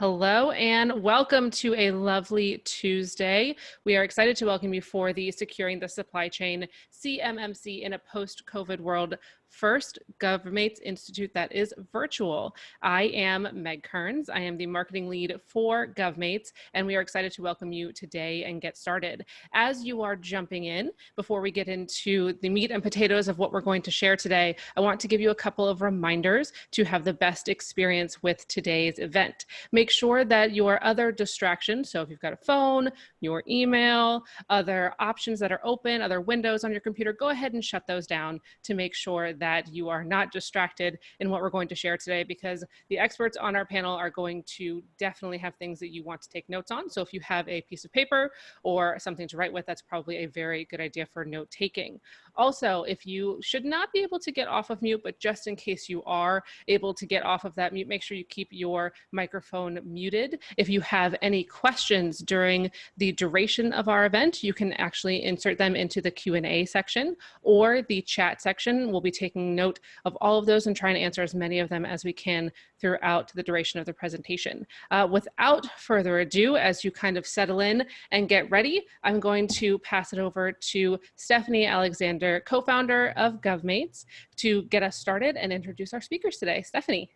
Hello and welcome to a lovely Tuesday. We are excited to welcome you for the Securing the Supply Chain CMMC in a Post-COVID World first GovMates Institute that is virtual. I am Meg Kearns. I am the marketing lead for GovMates, and we are excited to welcome you today and get started. As you are jumping in, before we get into the meat and potatoes of what we're going to share today, I want to give you a couple of reminders to have the best experience with today's event. Make sure that your other distractions, so if you've got a phone, your email, other options that are open, other windows on your computer, go ahead and shut those down to make sure that you are not distracted in what we're going to share today, because the experts on our panel are going to definitely have things that you want to take notes on. So if you have a piece of paper or something to write with, that's probably a very good idea for note taking. Also, if you should not be able to get off of mute, but just in case you are able to get off of that mute, make sure you keep your microphone muted. If you have any questions during the duration of our event, you can actually insert them into the Q&A section or the chat section. We'll be taking note of all of those and trying to answer as many of them as we can throughout the duration of the presentation. Without further ado, as you kind of settle in and get ready, I'm going to pass it over to Stephanie Alexander, co-founder of GovMates, to get us started and introduce our speakers today. Stephanie.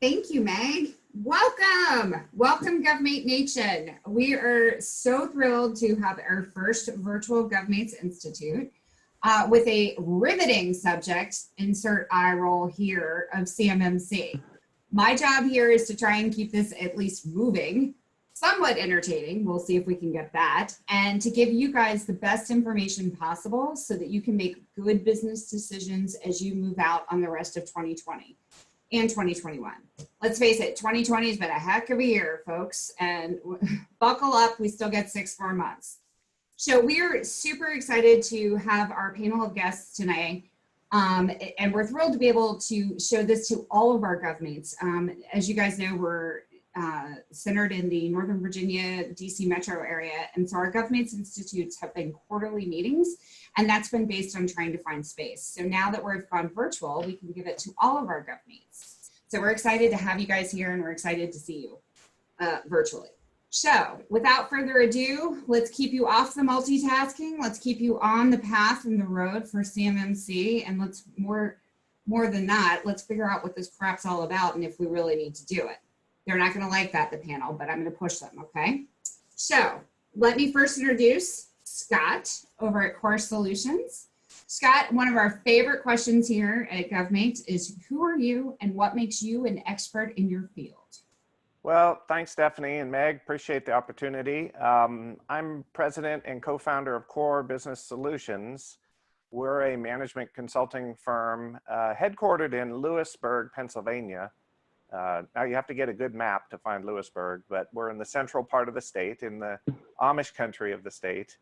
Thank you, Meg. Welcome. Welcome, GovMate Nation. We are so thrilled to have our first virtual GovMates Institute with a riveting subject, insert eye roll here, of CMMC. My job here is to try and keep this at least moving, somewhat entertaining. We'll see if we can get that, and to give you guys the best information possible so that you can make good business decisions as you move out on the rest of 2020. And 2021. Let's face it, 2020 has been a heck of a year, folks, and buckle up, we still get 6 more months. So we are super excited to have our panel of guests tonight, and we're thrilled to be able to show this to all of our GovMates. As you guys know, we're centered in the Northern Virginia, DC metro area, and so our GovMates Institutes have been quarterly meetings, and that's been based on trying to find space. So now that we've gone virtual, we can give it to all of our GovMates. So we're excited to have you guys here, and we're excited to see you virtually. So without further ado, let's keep you off the multitasking. Let's keep you on the path and the road for CMMC, and let's more than that, let's figure out what this crap's all about and if we really need to do it. They're not going to like that, the panel, but I'm going to push them, okay? So let me first introduce Scott over at Core Solutions. Scott, one of our favorite questions here at GovMates is, who are you and what makes you an expert in your field? Well, thanks, Stephanie and Meg. Appreciate the opportunity. I'm president and co-founder of Core Business Solutions. We're a management consulting firm headquartered in Lewisburg, Pennsylvania. Now you have to get a good map to find Lewisburg, but we're in the central part of the state, in the Amish country of the state.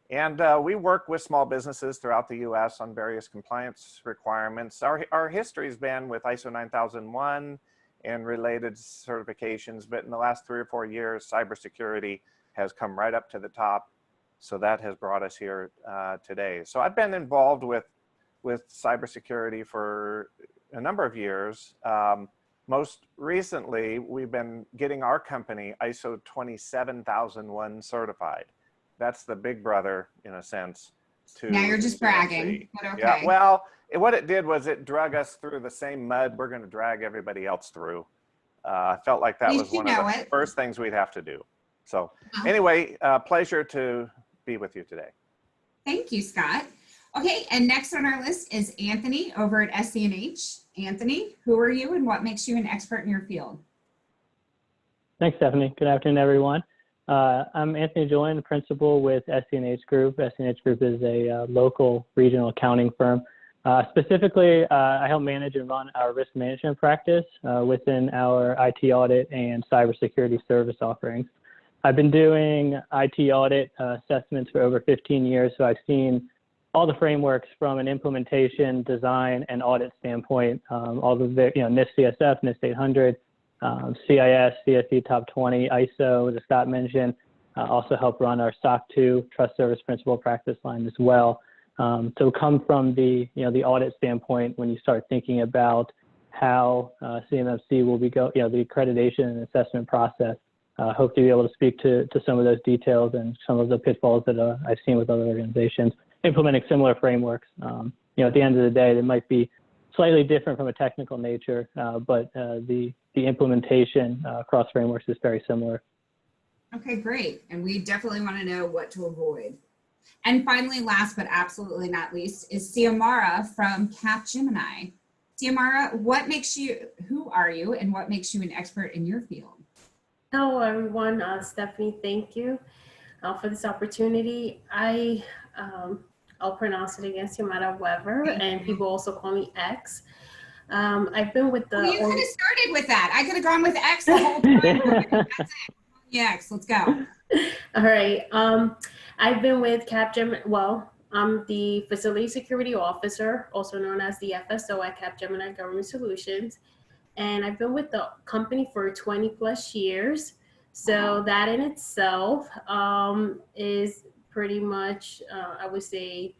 And we work with small businesses throughout the US on various compliance requirements. Our history's been with ISO 9001 and related certifications, but in the last 3 or 4 years, cybersecurity has come right up to the top. So that has brought us here today. So I've been involved with cybersecurity for a number of years. Most recently, we've been getting our company ISO 27001 certified. That's the big brother, in a sense. Now you're just bragging, but okay. Yeah, well, what it did was it drug us through the same mud we're going to drag everybody else through. I felt like that was one of the first things we'd have to do. So anyway, pleasure to be with you today. Thank you, Scott. Okay, and next on our list is Anthony over at SC&H. Anthony, who are you and what makes you an expert in your field? Thanks, Stephanie. Good afternoon, everyone. I'm Anthony Julian, principal with SC&H Group. SC&H Group is a local regional accounting firm. Specifically, I help manage and run our risk management practice within our IT audit and cybersecurity service offerings. I've been doing IT audit assessments for over 15 years, so I've seen all the frameworks from an implementation, design, and audit standpoint, all the NIST CSF, NIST 800, CIS, CSE Top 20, ISO, as Scott mentioned, also help run our SOC 2 Trust Service Principal practice line as well. So come from the the audit standpoint, when you start thinking about how CMMC will be the accreditation and assessment process. Hope to be able to speak to some of those details and some of the pitfalls that I've seen with other organizations implementing similar frameworks. At the end of the day, they might be slightly different from a technical nature, but the implementation across frameworks is very similar. Okay, great. And we definitely want to know what to avoid. And finally, last but absolutely not least, is Xiomara from Capgemini. Xiomara, who are you and what makes you an expert in your field? Hello, everyone. Stephanie, thank you for this opportunity. I'll pronounce it again, Xiomara Weber, and people also call me X. I've been with the... Well, you could have started with that. I could have gone with X the whole time. That's it. Yeah, X, let's go. All right. I've been with Capgemini. Well, I'm the Facility Security Officer, also known as the FSO at Capgemini Government Solutions. And I've been with the company for 20 plus years. So that in itself is pretty much, I would say,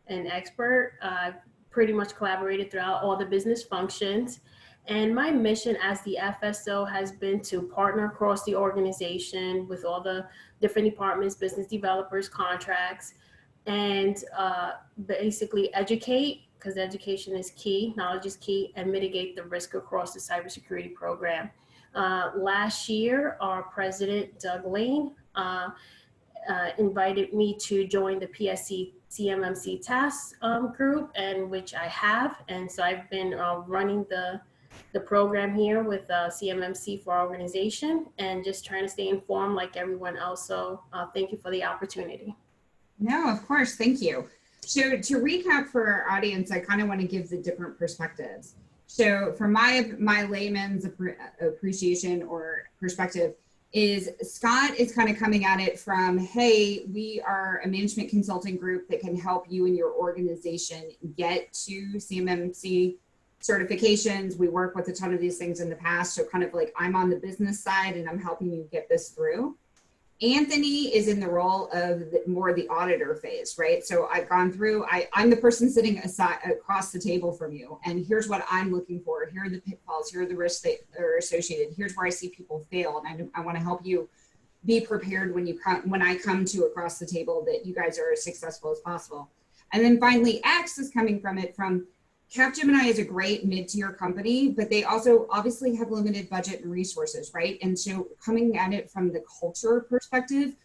an expert. I've pretty much collaborated throughout all the business functions. And my mission as the FSO has been to partner across the organization with all the different departments, business developers, contracts, and basically educate, because education is key, knowledge is key, and mitigate the risk across the cybersecurity program. Last year, our president, Doug Lane, invited me to join the PSC CMMC task group, and which I have. And so I've been running the program here with CMMC for our organization and just trying to stay informed like everyone else. So thank you for the opportunity. No, of course, thank you. So to recap for our audience, I kind of want to give the different perspectives. So from my layman's appreciation or perspective is Scott is kind of coming at it from, hey, we are a management consulting group that can help you and your organization get to CMMC certifications. We work with a ton of these things in the past. So kind of like I'm on the business side and I'm helping you get this through. Anthony is in the role of more the auditor phase, right? So I've gone through, I'm the person sitting across the table from you, and here's what I'm looking for. Here are the pitfalls, here are the risks that are associated. Here's where I see people fail, and I want to help you be prepared when I come to across the table that you guys are as successful as possible. And then finally, X is coming from Capgemini is a great mid-tier company, but they also obviously have limited budget and resources, right? And so coming at it from the culture perspective,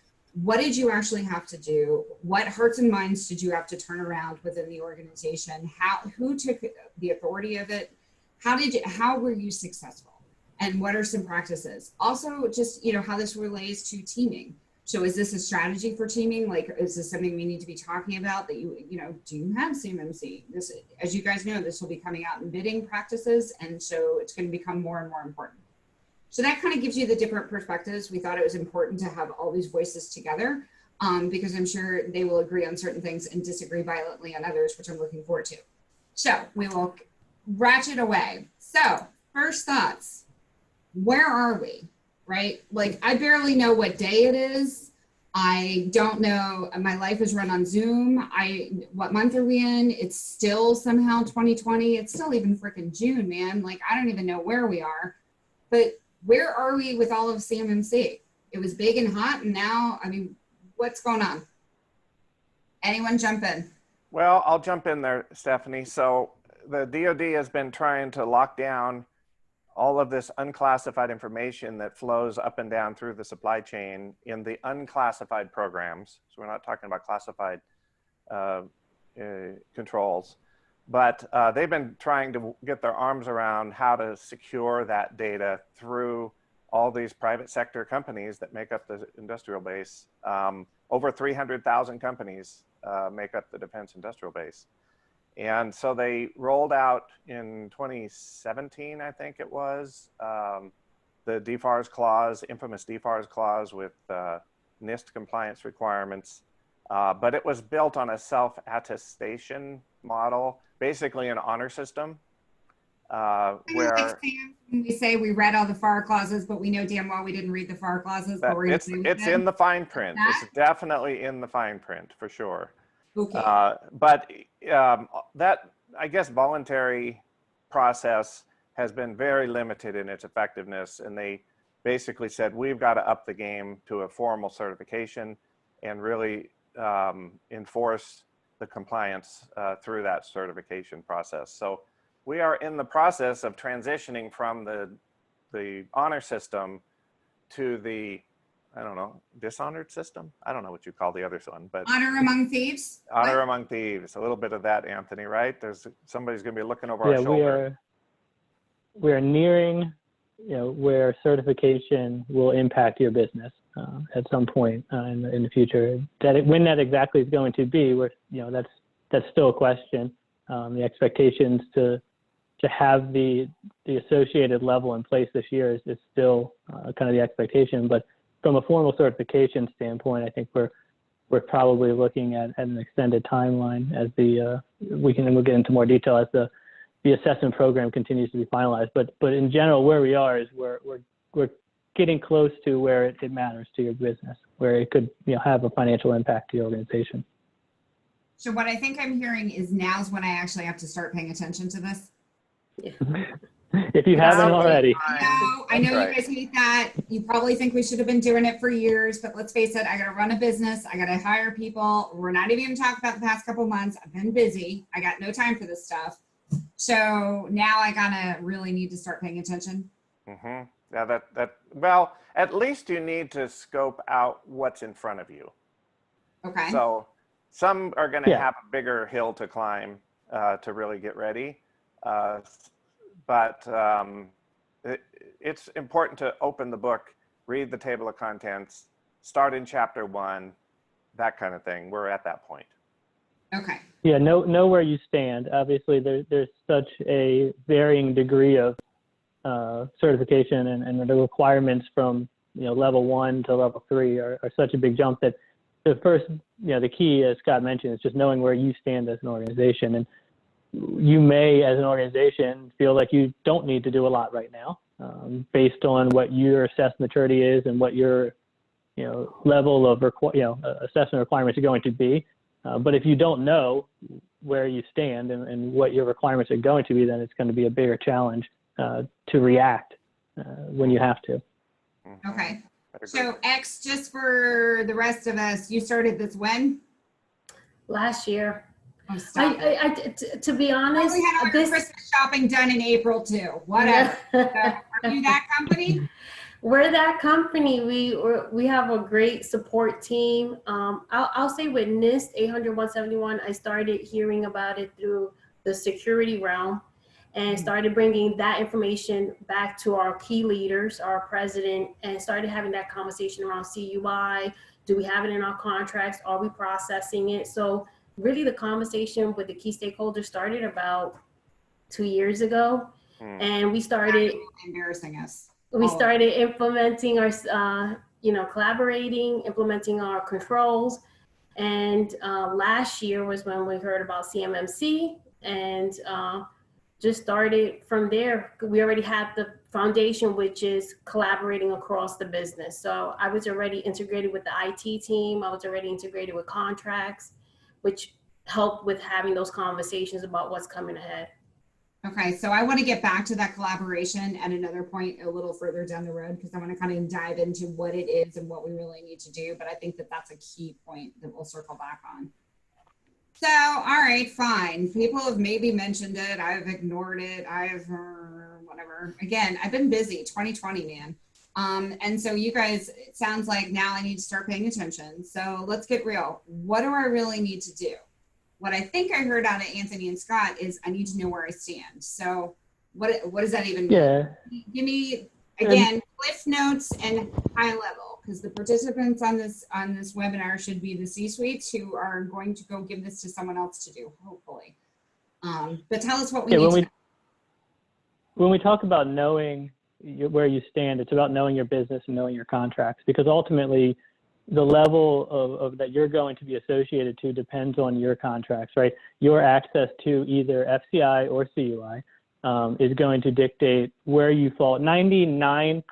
what did you actually have to do? What hearts and minds did you have to turn around within the organization? Who took the authority of it? How were you successful? And what are some practices? Also, just, how this relates to teaming. So is this a strategy for teaming? Like, is this something we need to be talking about that do you have CMMC? This, as you guys know, this will be coming out in bidding practices. And so it's going to become more and more important. So that kind of gives you the different perspectives. We thought it was important to have all these voices together because I'm sure they will agree on certain things and disagree violently on others, which I'm looking forward to. So we will ratchet away. So first thoughts, where are we? Right? Like, I barely know what day it is. I don't know. My life is run on Zoom. What month are we in? It's still somehow 2020. It's still even freaking June, man. Like, I don't even know where we are. But where are we with all of CMMC? It was big and hot, and now, what's going on? Anyone jump in? Well, I'll jump in there, Stephanie. So the DoD has been trying to lock down all of this unclassified information that flows up and down through the supply chain in the unclassified programs. So we're not talking about classified controls, but they've been trying to get their arms around how to secure that data through all these private sector companies that make up the industrial base. Over 300,000 companies make up the defense industrial base. And so they rolled out in 2017, I think it was, the DFARS clause, infamous DFARS clause with NIST compliance requirements. But it was built on a self-attestation model, basically an honor system. Where we say we read all the FAR clauses, but we know damn well we didn't read the FAR clauses. But it's in the fine print. It's definitely in the fine print for sure. Okay. But that, I guess, voluntary process has been very limited in its effectiveness. And they basically said, we've got to up the game to a formal certification and really enforce the compliance through that certification process. So we are in the process of transitioning from the honor system to the, I don't know, dishonored system? I don't know what you call the other one, but Honor among thieves? honor among thieves. A little bit of that, Anthony, right? Somebody's going to be looking over our shoulder. We are nearing, where certification will impact your business at some point in the future. When that exactly is going to be, that's still a question. The expectations to have the associated level in place this year is still kind of the expectation. But from a formal certification standpoint, I think we're probably looking at an extended timeline as we'll get into more detail as the assessment program continues to be finalized. But in general, where we are is we're getting close to where it matters to your business, where it could have a financial impact to your organization. So what I think I'm hearing is now's when I actually have to start paying attention to this. Yeah. If you haven't already. I know you guys hate that. You probably think we should have been doing it for years, but let's face it, I got to run a business. I got to hire people. We're not even going to talk about the past couple of months. I've been busy. I got no time for this stuff. So now I gotta really need to start paying attention. Mm-hmm. Yeah, well, at least you need to scope out what's in front of you. Okay. So some are going to have a bigger hill to climb to really get ready. But it's important to open the book, read the table of contents, start in chapter 1, that kind of thing. We're at that point. Okay. Yeah, know where you stand. Obviously, there's such a varying degree of certification, and the requirements from level 1 to level 3 are such a big jump that the first, the key, as Scott mentioned, is just knowing where you stand as an organization. And you may, as an organization, feel like you don't need to do a lot right now, based on what your assessed maturity is and what your level of assessment requirements are going to be. But if you don't know where you stand and what your requirements are going to be, then it's going to be a bigger challenge to react when you have to. Okay. So X, just for the rest of us, you started this when? Last year. Oh, to be honest, we had our Christmas shopping done in April too. Whatever. Are you that company? We're that company. We have a great support team. I'll say with NIST 800-171, I started hearing about it through the security realm and started bringing that information back to our key leaders, our president, and started having that conversation around CUI. Do we have it in our contracts? Are we processing it? So really the conversation with the key stakeholders started about 2 years ago. And we started embarrassing us. We started implementing our, collaborating, implementing our controls. And last year was when we heard about CMMC and just started from there. We already had the foundation, which is collaborating across the business. So I was already integrated with the IT team. I was already integrated with contracts, which helped with having those conversations about what's coming ahead. Okay, so I want to get back to that collaboration at another point a little further down the road, because I want to kind of dive into what it is and what we really need to do. But I think that that's a key point that we'll circle back on. So, all right, fine. People have maybe mentioned it. I've ignored it. I've whatever. Again, I've been busy, 2020, man. And so you guys, it sounds like now I need to start paying attention. So let's get real. What do I really need to do? What I think I heard out of Anthony and Scott is I need to know where I stand. So what does that even mean? Yeah. Give me, again, cliff notes and high level, because the participants on this webinar should be the C-suites who are going to go give this to someone else to do, hopefully. But tell us what we need to know. When we talk about knowing where you stand, it's about knowing your business and knowing your contracts, because ultimately the level of that you're going to be associated to depends on your contracts, right? Your access to either FCI or CUI is going to dictate where you fall. 99%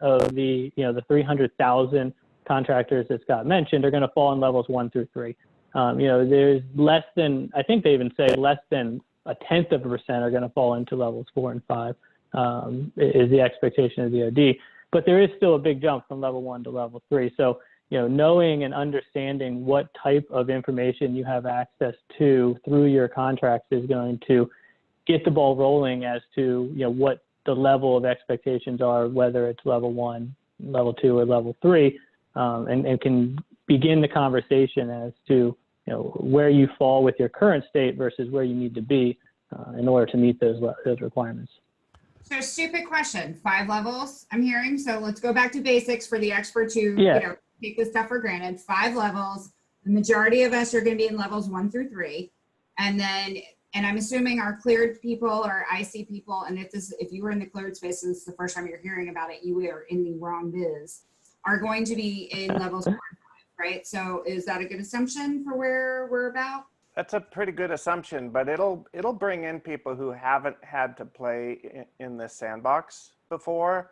of the 300,000 contractors that Scott mentioned are going to fall in levels 1 through 3. There's less than, I think they even say less than 0.1% are going to fall into levels 4 and 5. is the expectation of DoD. But there is still a big jump from level 1 to level 3. So, knowing and understanding what type of information you have access to through your contracts is going to get the ball rolling as to, what the level of expectations are, whether it's level 1, level 2, or level 3, and can begin the conversation as to, where you fall with your current state versus where you need to be in order to meet those requirements. So stupid question, 5 levels I'm hearing. So let's go back to basics for the experts who, take this stuff for granted. 5 levels. The majority of us are going to be in levels 1 through 3. And I'm assuming our cleared people or IC people, and if you were in the cleared space, this is the first time you're hearing about it, you are in the wrong biz, are going to be in levels 4 and 5, right? So is that a good assumption for where we're about? That's a pretty good assumption, but it'll bring in people who haven't had to play in this sandbox before.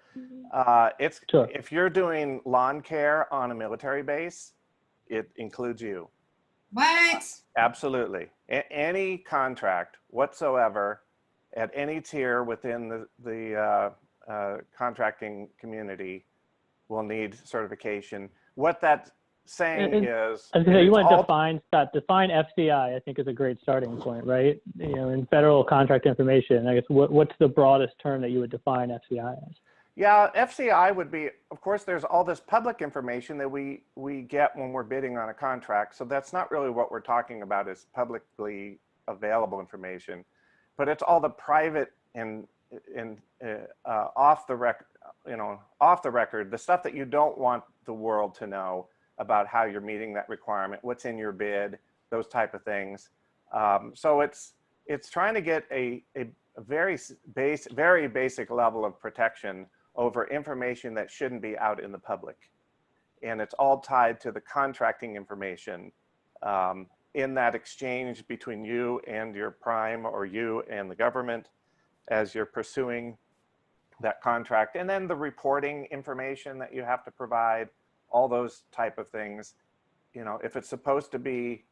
Sure. If you're doing lawn care on a military base, it includes you. What? Absolutely. Any contract whatsoever at any tier within the contracting community will need certification. What that saying is, I was gonna say, you want to define FCI, I think, is a great starting point, right? In federal contract information, I guess, what's the broadest term that you would define FCI as? Yeah, FCI would be, of course, there's all this public information that we get when we're bidding on a contract. So that's not really what we're talking about is publicly available information, but it's all the private and off the record, the stuff that you don't want the world to know about how you're meeting that requirement, what's in your bid, those type of things. So it's trying to get a very basic level of protection over information that shouldn't be out in the public. And it's all tied to the contracting information in that exchange between you and your prime or you and the government as you're pursuing that contract. And then the reporting information that you have to provide, all those type of things. If it's supposed to be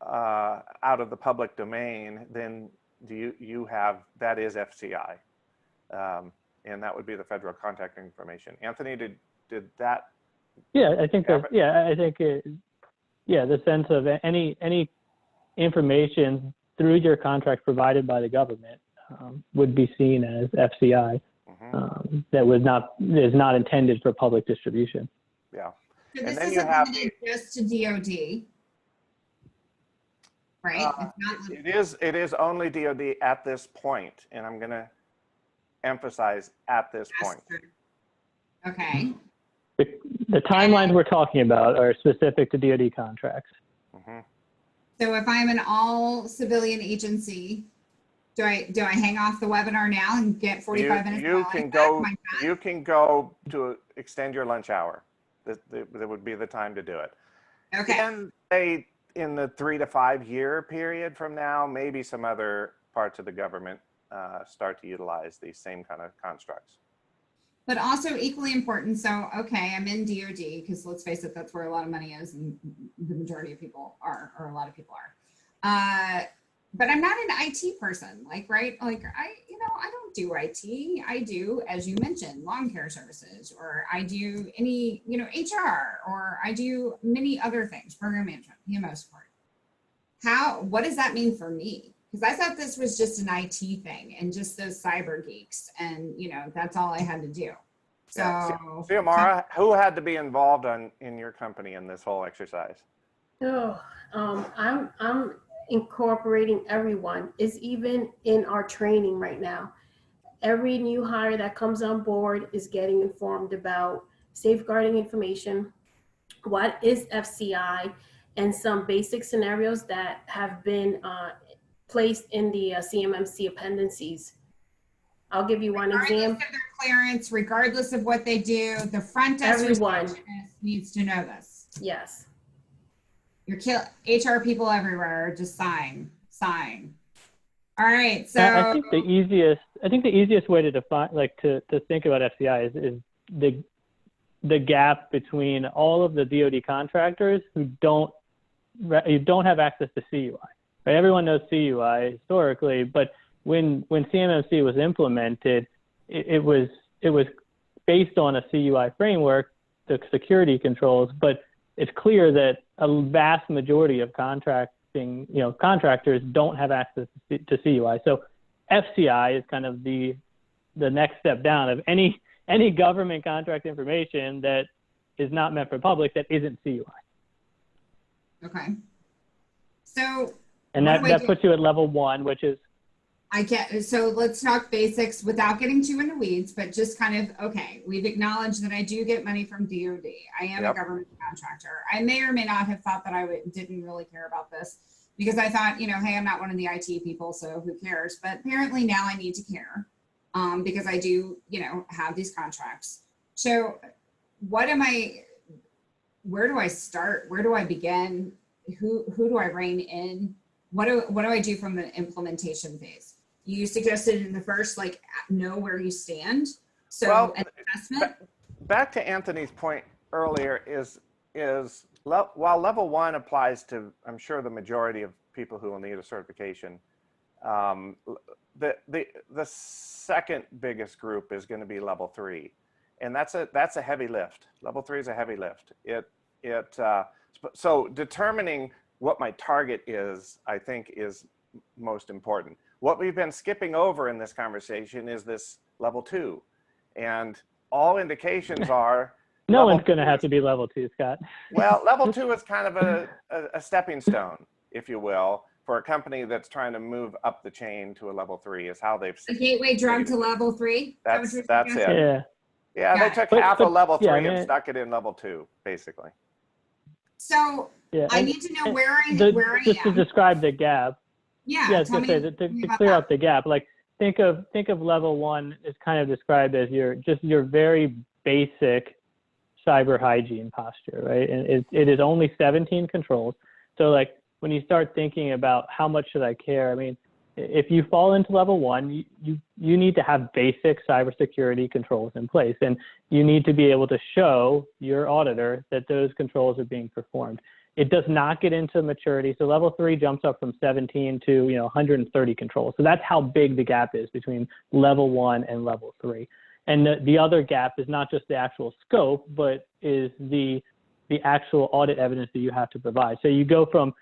out of the public domain, then that is FCI. And that would be the federal contracting information. Anthony, did that? Yeah, I think that, the sense of any information through your contract provided by the government would be seen as FCI. That is not intended for public distribution. Yeah. So this isn't limited just to DoD, right? It is only DoD at this point, and I'm going to emphasize at this point. Okay. The timelines we're talking about are specific to DoD contracts. So if I'm an all civilian agency, do I hang off the webinar now and get 45 minutes? You can go to extend your lunch hour. That would be the time to do it. Okay. And say in the 3 to 5 year period from now, maybe some other parts of the government start to utilize these same kind of constructs. But also equally important. So, okay, I'm in DoD because let's face it, that's where a lot of money is, and the majority of people are, or a lot of people are. But I'm not an IT person, right? I don't do IT. I do, as you mentioned, lawn care services, or I do any, HR, or I do many other things, program management, PMO support. What does that mean for me? Because I thought this was just an IT thing and just those cyber geeks, and that's all I had to do. So, Xiomara, who had to be involved in your company in this whole exercise? I'm incorporating everyone. It's even in our training right now. Every new hire that comes on board is getting informed about safeguarding information, what is FCI, and some basic scenarios that have been placed in the CMMC appendices. I'll give you one example. Regardless of their clearance, regardless of what they do, the front desk receptionist needs to know this. Yes. Your HR people everywhere, just sign. All right, so I think the easiest way to define, to think about FCI is the gap between all of the DoD contractors who don't have access to CUI. Right? Everyone knows CUI historically, but when CMMC was implemented, it was based on a CUI framework, the security controls, but it's clear that a vast majority of contractors don't have access to CUI. So FCI is kind of the next step down of any government contract information that is not meant for public that isn't CUI. Okay. So, and that puts you at level 1, which is, so let's talk basics without getting too into weeds, but just kind of, okay, we've acknowledged that I do get money from DOD. I am a government contractor. I may or may not have thought that didn't really care about this because I thought, hey, I'm not one of the IT people, so who cares? But apparently now I need to care because I do, have these contracts. So where do I start? Where do I begin? Who do I rein in? What do I do from the implementation phase? You suggested in the first, know where you stand. So an assessment. Back to Anthony's point earlier while level 1 applies to, I'm sure, the majority of people who will need a certification, the second biggest group is going to be level 3, and that's a heavy lift. Level 3 is a heavy lift. So determining what my target is, I think, is most important. What we've been skipping over in this conversation is this level 2, and all indications are no one's going to have to be level 2, Scott. Well, level 2 is kind of a stepping stone, if you will, for a company that's trying to move up the chain to a level 3. Is how they've a gateway drug to level 3. That's it. Yeah, they took half of level 3 and stuck it in level 2, basically. So I need to know where I am. Just to describe the gap. Yeah. To clear up the gap, think of level 1 is kind of described as your very basic cyber hygiene posture, right? And it is only 17 controls. So when you start thinking about how much should I care, I mean, if you fall into level 1, you need to have basic cybersecurity controls in place, and you need to be able to show your auditor that those controls are being performed. It does not get into maturity. So level 3 jumps up from 17 to 130 controls. So that's how big the gap is between level 1 and level 3. And the other gap is not just the actual scope, but is the actual audit evidence that you have to provide. So you go from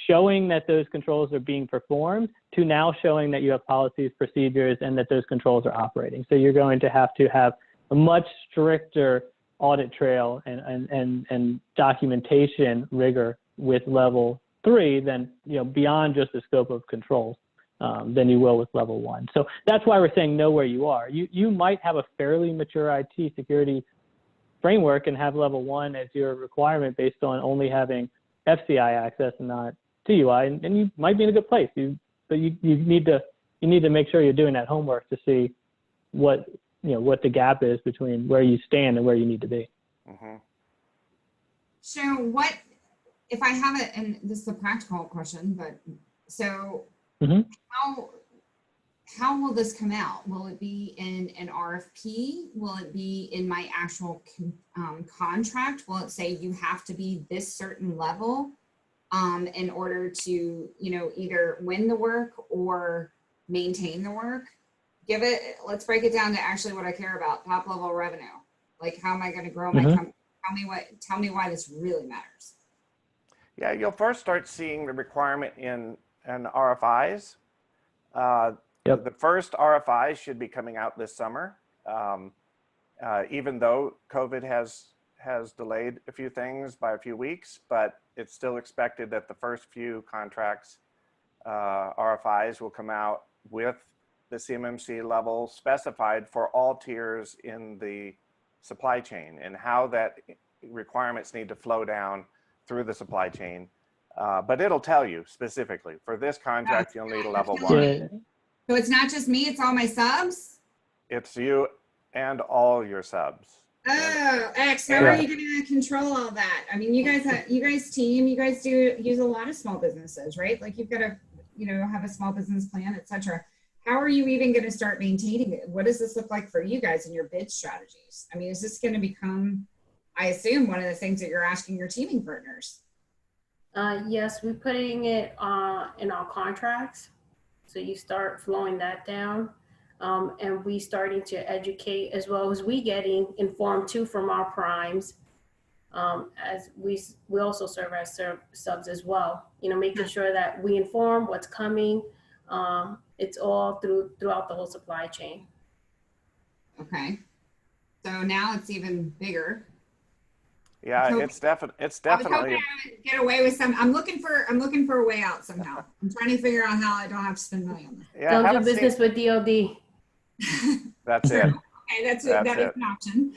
showing that those controls are being performed to now showing that you have policies, procedures, and that those controls are operating. So you're going to have a much stricter audit trail and documentation rigor with level 3 than, beyond just the scope of controls than you will with level 1. So that's why we're saying know where you are. You might have a fairly mature IT security framework and have level 1 as your requirement based on only having FCI access and not CUI, and you might be in a good place. But you need to make sure you're doing that homework to see what the gap is between where you stand and where you need to be. Mm-hmm. So what if I have it? And this is a practical question, but so how will this come out? Will it be in an RFP? Will it be in my actual contract? Will it say you have to be this certain level in order to, either win the work or maintain the work? Let's break it down to actually what I care about, top level revenue. How am I going to grow my company? Tell me why this really matters. Yeah, you'll first start seeing the requirement in RFIs. The first RFIs should be coming out this summer, even though COVID has delayed a few things by a few weeks, but it's still expected that the first few contracts, RFIs, will come out with the CMMC level specified for all tiers in the supply chain and how that requirements need to flow down through the supply chain. But it'll tell you specifically, for this contract, you'll need a level 1. Yeah. So it's not just me, it's all my subs? It's you and all your subs. Oh, X, how are you going to control all that? I mean, you guys do use a lot of small businesses, right? You've got to, have a small business plan, etc. How are you even going to start maintaining it? What does this look like for you guys in your bid strategies? I mean, is this going to become, I assume, one of the things that you're asking your teaming partners? Yes, we're putting it in our contracts. So you start flowing that down. And we starting to educate, as well as we getting informed too from our primes, as we also serve as subs as well, making sure that we inform what's coming. It's all throughout the whole supply chain. Okay. So now it's even bigger. Yeah, it's definitely. I was hoping I would get away with some. I'm looking for a way out somehow. I'm trying to figure out how I don't have to spend money on this. Yeah, don't do business with DoD. That's it. Okay, that is an option.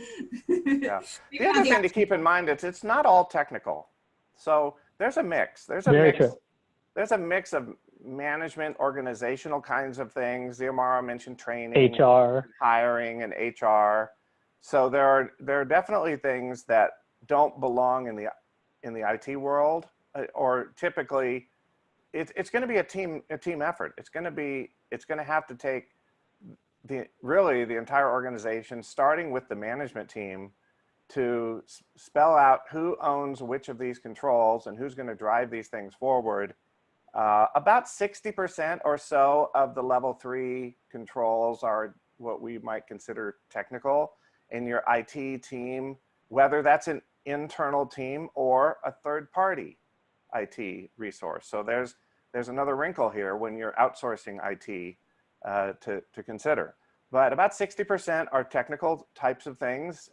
Yeah. The other thing to keep in mind is it's not all technical. So there's a mix. There's a mix of management, organizational kinds of things. Ziomara mentioned training, HR, hiring, and HR. So there are definitely things that don't belong in the IT world, or typically it's going to be a team effort. It's going to have to take the entire organization, starting with the management team, to spell out who owns which of these controls and who's going to drive these things forward. About 60% or so of the level 3 controls are what we might consider technical in your IT team, whether that's an internal team or a third-party IT resource. So there's another wrinkle here when you're outsourcing IT to consider. But about 60% are technical types of things,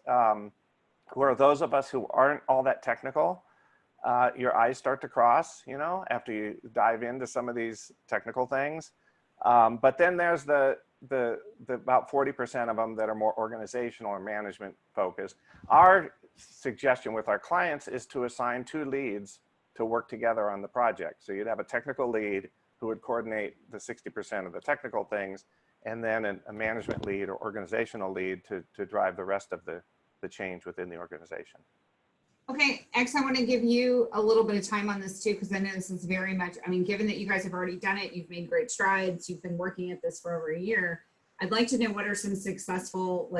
where those of us who aren't all that technical, your eyes start to cross, after you dive into some of these technical things. But then there's the about 40% of them that are more organizational or management focused. Our suggestion with our clients is to assign 2 leads to work together on the project. So you'd have a technical lead who would coordinate the 60% of the technical things, and then a management lead or organizational lead to drive the rest of the change within the organization. Okay, X, I want to give you a little bit of time on this too, because I know this is very much, given that you guys have already done it, you've made great strides, you've been working at this for over a year. I'd like to know what are some successful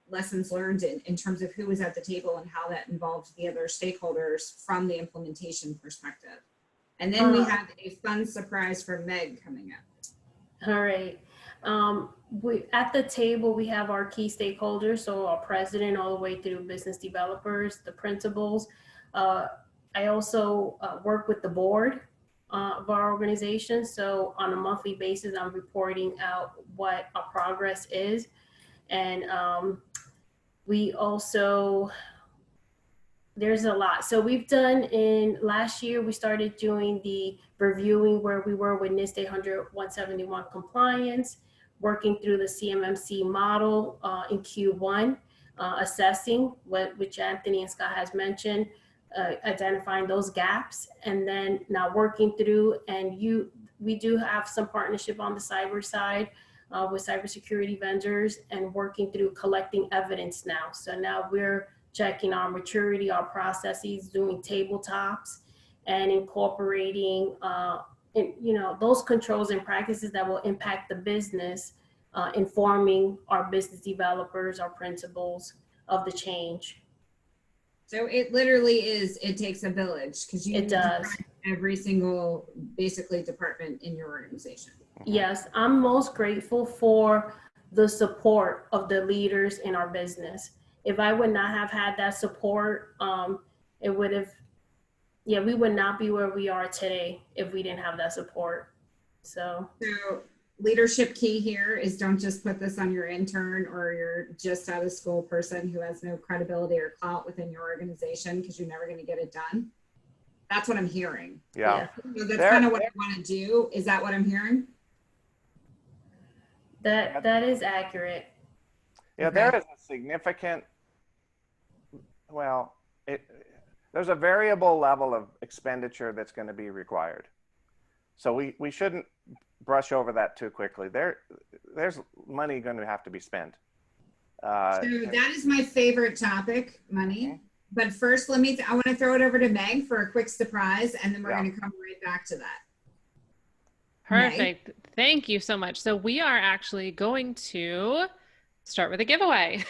lessons learned in terms of who was at the table and how that involved the other stakeholders from the implementation perspective. And then we have a fun surprise from Meg coming up. All right. At the table, we have our key stakeholders, so our president all the way through business developers, the principals. I also work with the board of our organization. So on a monthly basis, I'm reporting out what our progress is. And we also, there's a lot. So we've done last year, we started doing the reviewing where we were with NIST 171 compliance, working through the CMMC model in Q1, assessing which Anthony and Scott has mentioned, identifying those gaps, and then now working through, we do have some partnership on the cyber side with cybersecurity vendors, and working through collecting evidence now. So now we're checking our maturity, our processes, doing tabletops, and incorporating those controls and practices that will impact the business, informing our business developers, our principals of the change. So it literally it takes a village, because you it does every single basically department in your organization. Yes, I'm most grateful for the support of the leaders in our business. If I would not have had that support, we would not be where we are today if we didn't have that support. So leadership key here is, don't just put this on your intern or your just out of school person who has no credibility or clout within your organization, because you're never going to get it done. That's what I'm hearing. Yeah. So that's kind of what I want to do. Is that what I'm hearing? That is accurate. Yeah, okay. There is a significant, there's a variable level of expenditure that's going to be required. So we shouldn't brush over that too quickly. There's money going to have to be spent. So that is my favorite topic, money. Mm-hmm. But first, I want to throw it over to Meg for a quick surprise, and then we're going to come right back to that. Perfect. Meg? Thank you so much. So we are actually going to start with a giveaway.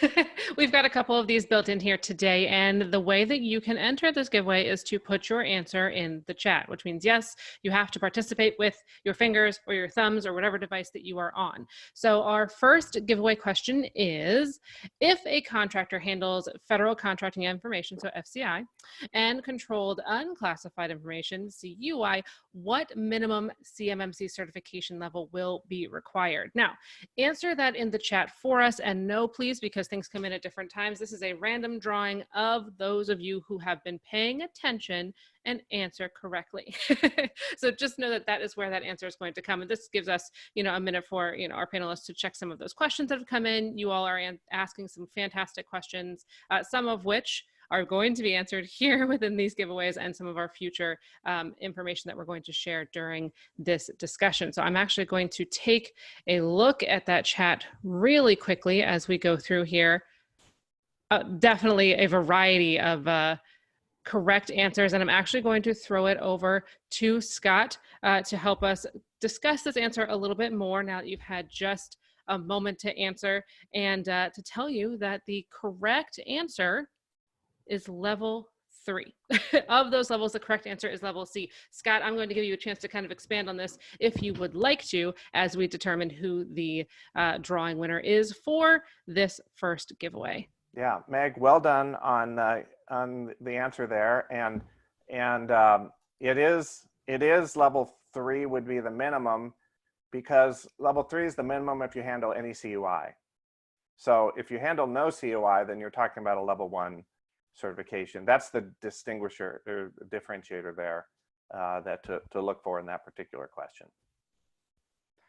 We've got a couple of these built in here today, and the way that you can enter this giveaway is to put your answer in the chat, which means yes, you have to participate with your fingers or your thumbs or whatever device that you are on. So our first giveaway question is, if a contractor handles federal contracting information, so FCI, and controlled unclassified information, CUI, what minimum CMMC certification level will be required? Now, answer that in the chat for us, and no, please, because things come in at different times. This is a random drawing of those of you who have been paying attention and answer correctly. So just know that that is where that answer is going to come. And this gives us, a minute for, our panelists to check some of those questions that have come in. You all are asking some fantastic questions, some of which are going to be answered here within these giveaways and some of our future information that we're going to share during this discussion. So I'm actually going to take a look at that chat really quickly as we go through here. Definitely a variety of correct answers, and I'm actually going to throw it over to Scott to help us discuss this answer a little bit more now that you've had just a moment to answer, and to tell you that the correct answer is level 3. Of those levels, the correct answer is level C. Scott, I'm going to give you a chance to kind of expand on this if you would like to, as we determine who the drawing winner is for this first giveaway. Yeah, Meg, well done on the answer there, and it is level 3 would be the minimum, because level 3 is the minimum if you handle any CUI. So if you handle no CUI, then you're talking about a level 1 certification. That's the distinguisher or differentiator there that to look for in that particular question.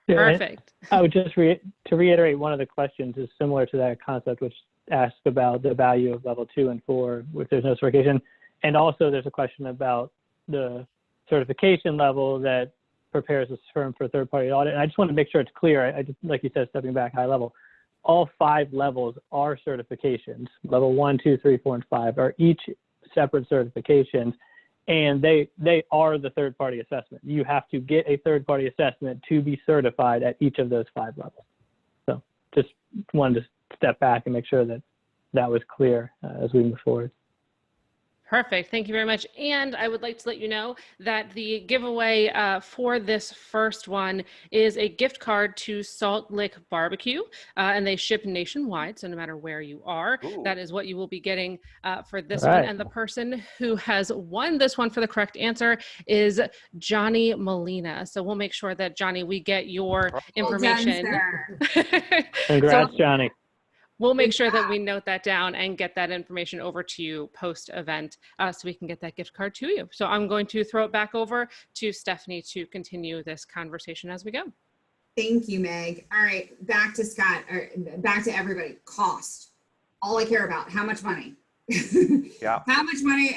Perfect. I would just to reiterate, one of the questions is similar to that concept, which asked about the value of level 2 and 4 if there's no certification. And also there's a question about the certification level that prepares a firm for third-party audit. And I just want to make sure it's clear. I just, like you said, stepping back high level, all 5 levels are certifications. Level 1, 2, 3, 4, and 5 are each separate certifications, and they are the third-party assessment. You have to get a third-party assessment to be certified at each of those 5 levels. So just wanted to step back and make sure that that was clear as we move forward. Perfect. Thank you very much. And I would like to let you know that the giveaway for this first one is a gift card to Salt Lick Barbecue, and they ship nationwide. So no matter where you are, Ooh. that is what you will be getting for this All right. one. And the person who has won this one for the correct answer is Johnny Molina. So we'll make sure that, Johnny, we get your information. Well done, Congrats, Johnny. We'll make sure that we note that down and get that information over to you post-event so we can get that gift card to you. So I'm going to throw it back over to Stephanie to continue this conversation as we go. Thank you, Meg. All right, back to Scott, or back to everybody. Cost. All I care about, how much money? Yeah. How much money,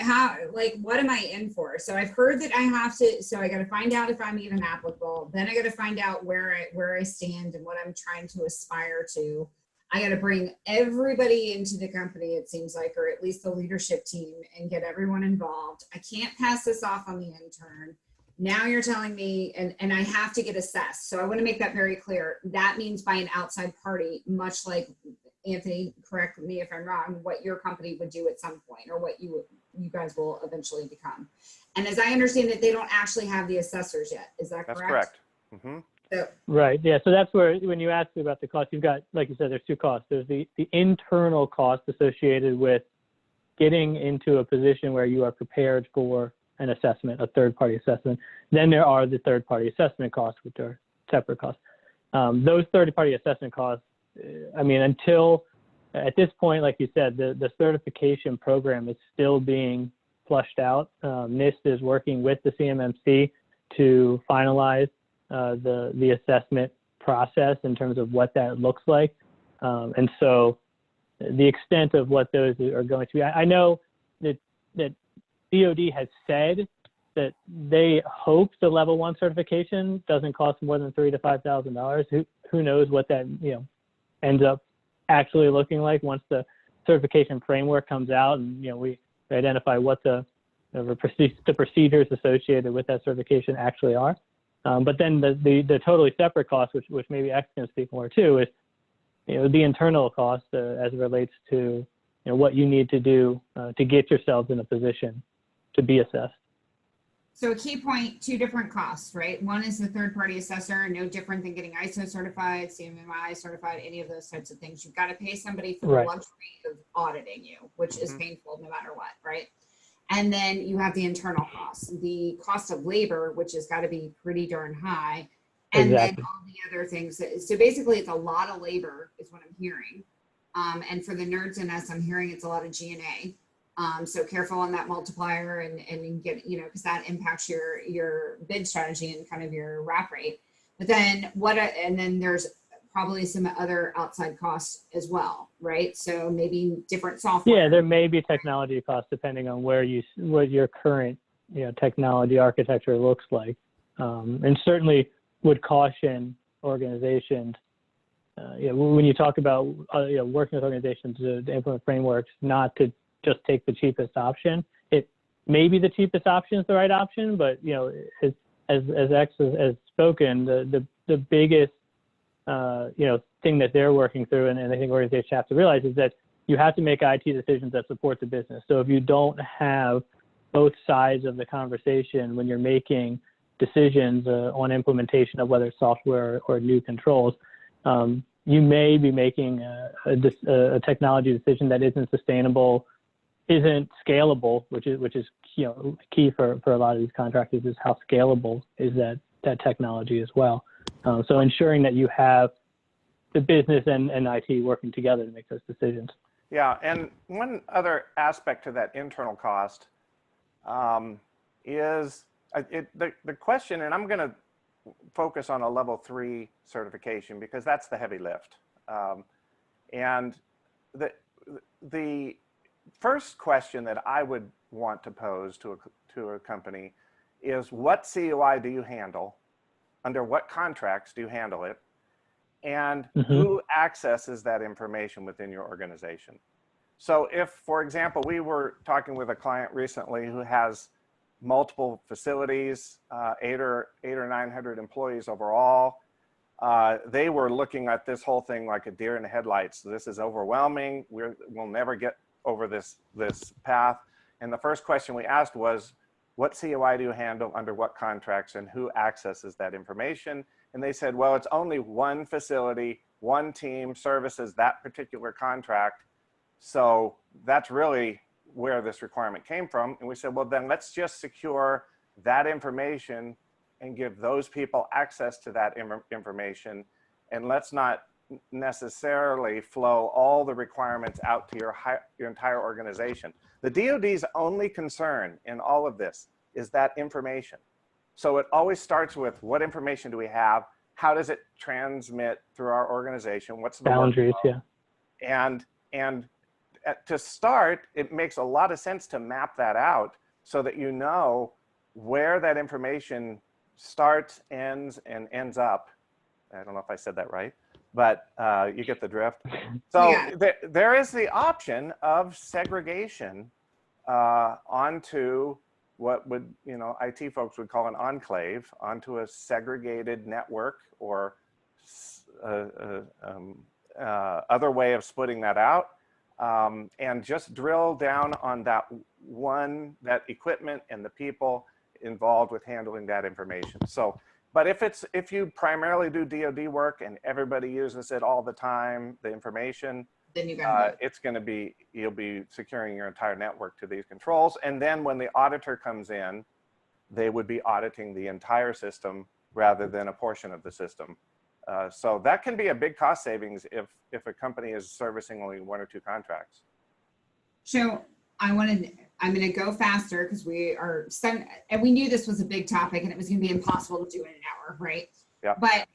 what am I in for? So I've heard that I have to, so I got to find out if I'm even applicable. Then I got to find out where I stand and what I'm trying to aspire to. I got to bring everybody into the company, it seems like, or at least the leadership team, and get everyone involved. I can't pass this off on the intern. Now you're telling me, and I have to get assessed. So I want to make that very clear. That means by an outside party, much like, Anthony, correct me if I'm wrong, what your company would do at some point, or what you guys will eventually become. And as I understand it, they don't actually have the assessors yet. Is that correct? That's correct. Mm-hmm. So, Right. Yeah. So that's where, when you ask me about the cost, you've got, like you said, there's 2 costs. There's the internal cost associated with getting into a position where you are prepared for an assessment, a third-party assessment. Then there are the third-party assessment costs, which are separate costs. Those third-party assessment costs, I mean, until at this point, like you said, the certification program is still being flushed out. NIST is working with the CMMC to finalize the assessment process in terms of what that looks like. And so the extent of what those are going to be, I know that DOD has said that they hope the level 1 certification doesn't cost more than $3,000 to $5,000. Who knows what that ends up actually looking like once the certification framework comes out, and we identify what the procedures associated with that certification actually are. But then the totally separate cost, which maybe X can speak more to, is the internal cost as it relates to what you need to do to get yourselves in a position to be assessed. So a key point, two different costs, right? One is the third-party assessor, no different than getting ISO certified, CMMC certified, any of those types of things. You've got to pay somebody for the Right. luxury of auditing you, which is painful no matter what, right? And then you have the internal costs, the cost of labor, which has got to be pretty darn high. And Exactly. then all the other things. So basically it's a lot of labor is what I'm hearing. And for the nerds in us, I'm hearing it's a lot of G&A. So careful on that multiplier and get, because that impacts your bid strategy and kind of your wrap rate. But then and then there's probably some other outside costs as well, right? So maybe different software. Yeah, there may be technology costs depending on what your current technology architecture looks like, and certainly would caution organizations. When you talk about working with organizations to implement frameworks, not to just take the cheapest option. It may be the cheapest option is the right option, but as X has spoken, the biggest thing that they're working through, and I think organizations have to realize, is that you have to make IT decisions that support the business. So if you don't have both sides of the conversation when you're making decisions on implementation of whether it's software or new controls, you may be making a technology decision that isn't sustainable, isn't scalable, which is key for a lot of these contractors, is how scalable is that technology as well. So ensuring that you have the business and IT working together to make those decisions. Yeah, and one other aspect to that internal cost is the question, and I'm going to focus on a level 3 certification because that's the heavy lift. And the first question that I would want to pose to a company is, what CUI do you handle? Under what contracts do you handle it? And who accesses that information within your organization? So if, for example, we were talking with a client recently who has multiple facilities, 800 or 900 employees overall, they were looking at this whole thing like a deer in the headlights. This is overwhelming. We'll never get over this path. And the first question we asked was, what CUI do you handle, under what contracts, and who accesses that information? And they said, well, it's only one facility, one team services that particular contract. So that's really where this requirement came from. And we said, well, then let's just secure that information and give those people access to that information. And let's not necessarily flow all the requirements out to your entire organization. The DoD's only concern in all of this is that information. So it always starts with, what information do we have? How does it transmit through our organization? What's the boundaries? workflow? Yeah. And to start, it makes a lot of sense to map that out so that you know where that information starts, ends, and ends up. I don't know if I said that right, but you get the drift. So yeah. There is the option of segregation onto what would, IT folks would call an enclave, onto a segregated network, or other way of splitting that out, and just drill down on that equipment and the people involved with handling that information. So, but if you primarily do DoD work and everybody uses it all the time, the information, then you'll be securing your entire network to these controls. And then when the auditor comes in, they would be auditing the entire system rather than a portion of the system. So that can be a big cost savings if a company is servicing only 1 or 2 contracts. So I'm going to go faster because and we knew this was a big topic and it was going to be impossible to do in an hour, right? Yeah. But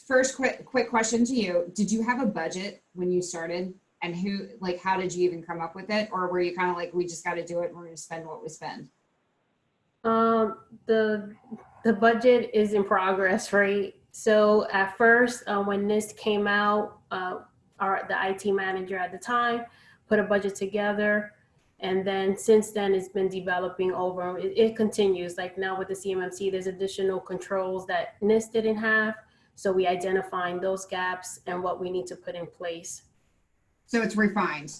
first quick question to you. Did you have a budget when you started, and how did you even come up with it? Or were you kind of like, we just got to do it and we're going to spend what we spend? The budget is in progress, right? So at first, when NIST came out, the IT manager at the time put a budget together. And then since then, it's been developing over. It continues. Like now with the CMMC, there's additional controls that NIST didn't have. So we identifying those gaps and what we need to put in place. So it's refined.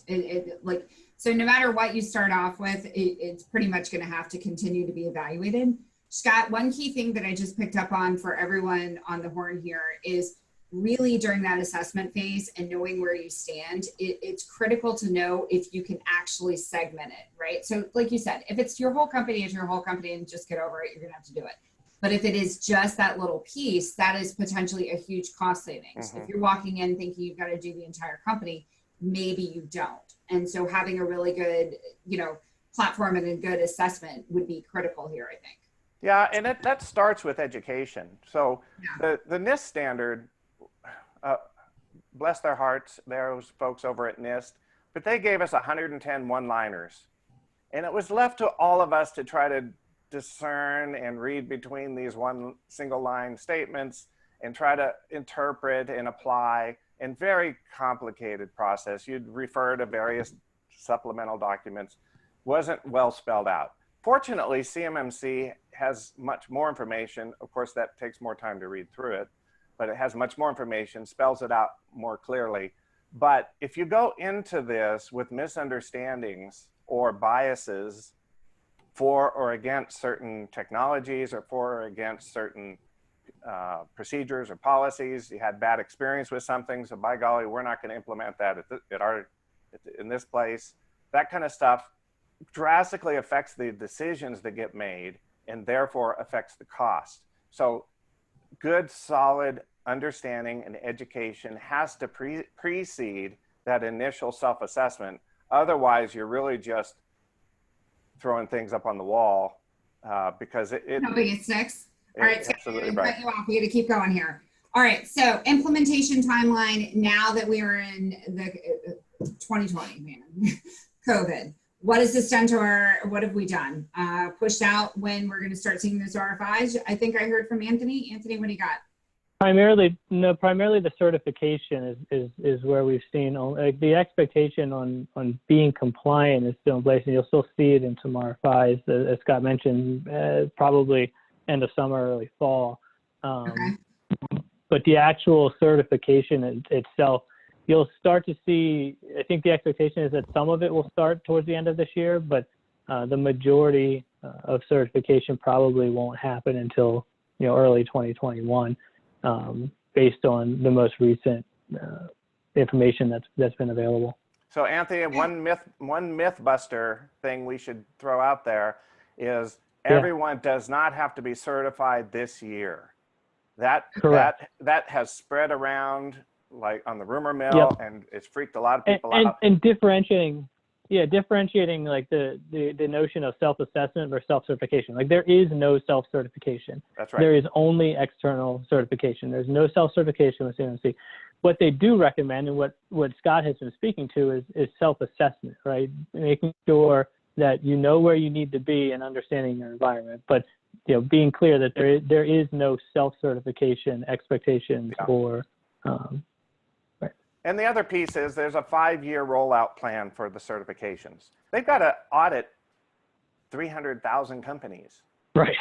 So no matter what you start off with, it's pretty much going to have to continue to be evaluated. Scott, one key thing that I just picked up on for everyone on the horn here is really during that assessment phase and knowing where you stand, it's critical to know if you can actually segment it, right? So like you said, if it's your whole company, it's your whole company and just get over it, you're gonna have to do it. But if it is just that little piece, that is potentially a huge cost savings. If you're walking in thinking you've got to do the entire company, maybe you don't. And so having a really good, platform and a good assessment would be critical here, I think. Yeah, and that starts with education. So the NIST standard, bless their hearts, those folks over at NIST, but they gave us 110 one-liners. And it was left to all of us to try to discern and read between these one single line statements and try to interpret and apply in very complicated process. You'd refer to various supplemental documents, wasn't well spelled out. Fortunately, CMMC has much more information. Of course, that takes more time to read through it, but it has much more information, spells it out more clearly. But if you go into this with misunderstandings or biases for or against certain technologies or for or against certain procedures or policies, you had bad experience with something, so by golly, we're not going to implement that in this place. That kind of stuff drastically affects the decisions that get made and therefore affects the cost. So good, solid understanding and education has to precede that initial self-assessment. Otherwise, you're really just throwing things up on the wall because Nobody gets six. All right, so absolutely I'm right. cut you off. We got to keep going here. All right, so implementation timeline now that we are in the 2020, man, COVID. What has this done to what have we done? Pushed out when we're going to start seeing those RFIs? I think I heard from Anthony. Anthony, what do you got? Primarily the certification is where we've seen the expectation on being compliant is still in place, and you'll still see it in some RFIs, as Scott mentioned, probably end of summer, early fall. Okay. But the actual certification itself, you'll start to see, I think the expectation is that some of it will start towards the end of this year, but the majority of certification probably won't happen until early 2021. Based on the most recent information that's been available. So Anthony, one myth buster thing we should throw out there is everyone does not have to be certified this year. That has spread around like on the rumor mill, and it's freaked a lot of people out. And differentiating like the notion of self-assessment or self-certification. Like there is no self-certification. That's right. There is only external certification. There's no self-certification with CMMC. What they do recommend, and what Scott has been speaking to, is self-assessment, right? Making sure that you know where you need to be and understanding your environment, but being clear that there is no self-certification expectations for. And the other piece is there's a 5-year rollout plan for the certifications. They've got to audit 300,000 companies. Right.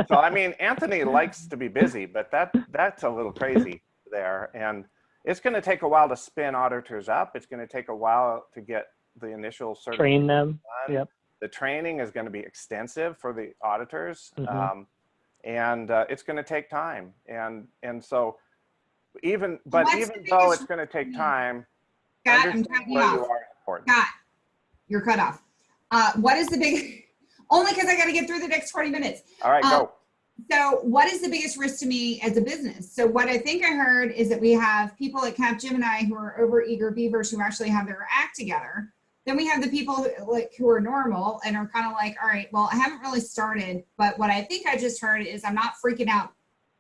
So, I mean, Anthony likes to be busy, but that's a little crazy there. And it's going to take a while to spin auditors up. It's going to take a while to get the initial certification train them. done. Yep. The training is going to be extensive for the auditors. And it's going to take time. And so, even though it's going to take time, Scott, I'm cutting you off. Scott, you're cut off. What is the big? Only because I got to get through the next 20 minutes. All right, go. So, what is the biggest risk to me as a business? So, what I think I heard is that we have people at Capgemini who are over-eager beavers who actually have their act together. Then we have the people who are normal and are kind of like, all right, well, I haven't really started, but what I think I just heard is I'm not freaking out